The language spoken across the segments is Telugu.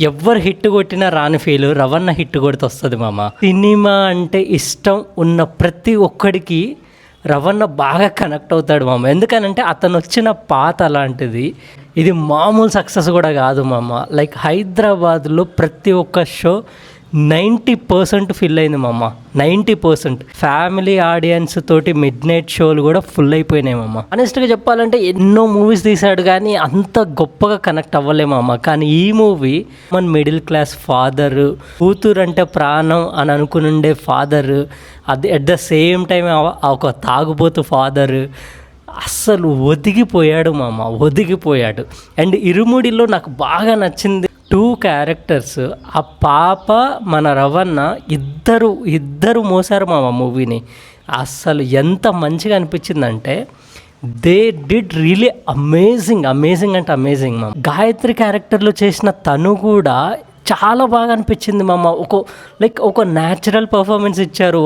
ఎవ్వరు హిట్ కొట్టినా రాని ఫీల్ రవణ హిట్ కొడితే వస్తుంది మామ. సినిమా అంటే ఇష్టం ఉన్న ప్రతి ఒక్కడికి రవణ బాగా కనెక్ట్ అవుతాడు మామ. ఎందుకనంటే అతను వచ్చిన పాత అలాంటిది. ఇది మామూలు సక్సెస్ కూడా కాదు మామ. లైక్ హైదరాబాద్లో ప్రతి ఒక్క షో 90% ఫిల్ అయింది మామ. 90% ఫ్యామిలీ ఆడియన్స్ తోటి మిడ్ నైట్ షోలు కూడా ఫుల్ అయిపోయినాయి మామ. ఆనెస్ట్గా చెప్పాలంటే ఎన్నో మూవీస్ తీశాడు కానీ అంత గొప్పగా కనెక్ట్ అవ్వలేమమ్మ. కానీ ఈ మూవీ మన మిడిల్ క్లాస్ ఫాదర్, కూతురు అంటే ప్రాణం అని అనుకునుండే ఫాదర్, అది అట్ ద సేమ్ టైం ఒక తాగుబోతు ఫాదర్, అస్సలు ఒదిగిపోయాడు మామ, ఒదిగిపోయాడు. అండ్ ఇరుముడిలో నాకు బాగా నచ్చింది 2 క్యారెక్టర్స్. ఆ పాప మన రవణ ఇద్దరు మోసారు మామ మూవీని. అస్సలు ఎంత మంచిగా అనిపించిందంటే దే డిడ్ రియలీ అమేజింగ్ అంటే అమేజింగ్ మామ. గాయత్రి క్యారెక్టర్లో చేసిన తను కూడా చాలా బాగా అనిపించింది మామ. ఒక న్యాచురల్ పర్ఫార్మెన్స్ ఇచ్చారు.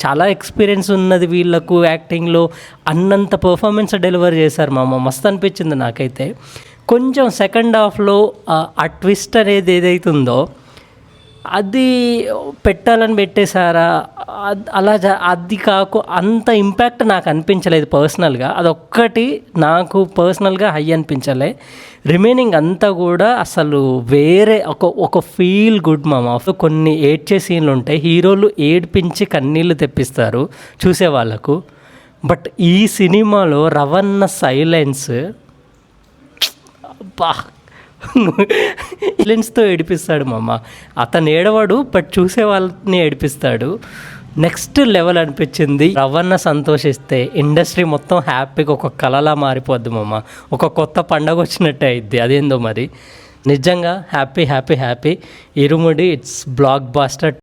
చాలా ఎక్స్పీరియన్స్ ఉన్నది వీళ్ళకు యాక్టింగ్లో అన్నంత పర్ఫార్మెన్స్ డెలివర్ చేశారు మామ. మస్తు అనిపించింది నాకైతే. కొంచెం సెకండ్ హాఫ్లో ఆ ట్విస్ట్ అనేది ఏదైతుందో అది పెట్టాలని పెట్టేశారా, అది అంత ఇంపాక్ట్ నాకు అనిపించలేదు పర్సనల్గా. అదొక్కటి నాకు పర్సనల్గా హై అనిపించలే. రిమైనింగ్ అంతా కూడా అసలు వేరే ఒక ఫీల్ గుడ్ మామ. కొన్ని ఏడ్చే సీన్లు ఉంటాయి, హీరోలు ఏడ్పించి కన్నీళ్ళు తెప్పిస్తారు చూసే వాళ్ళకు. బట్ ఈ సినిమాలో రవణ సైలెన్స్ సైలెన్స్తో ఏడిపిస్తాడు మామ. అతను ఏడవాడు బట్ చూసే వాళ్ళని ఏడిపిస్తాడు. నెక్స్ట్ లెవెల్ అనిపించింది. రవణ సంతోషిస్తే ఇండస్ట్రీ మొత్తం హ్యాపీగా ఒక కళలా మారిపోద్ది మామ. ఒక కొత్త పండగ వచ్చినట్టే అయిద్ది. అదేందో మరి నిజంగా హ్యాపీ. ఇరుముడి ఇట్స్ బ్లాక్ బాస్టర్.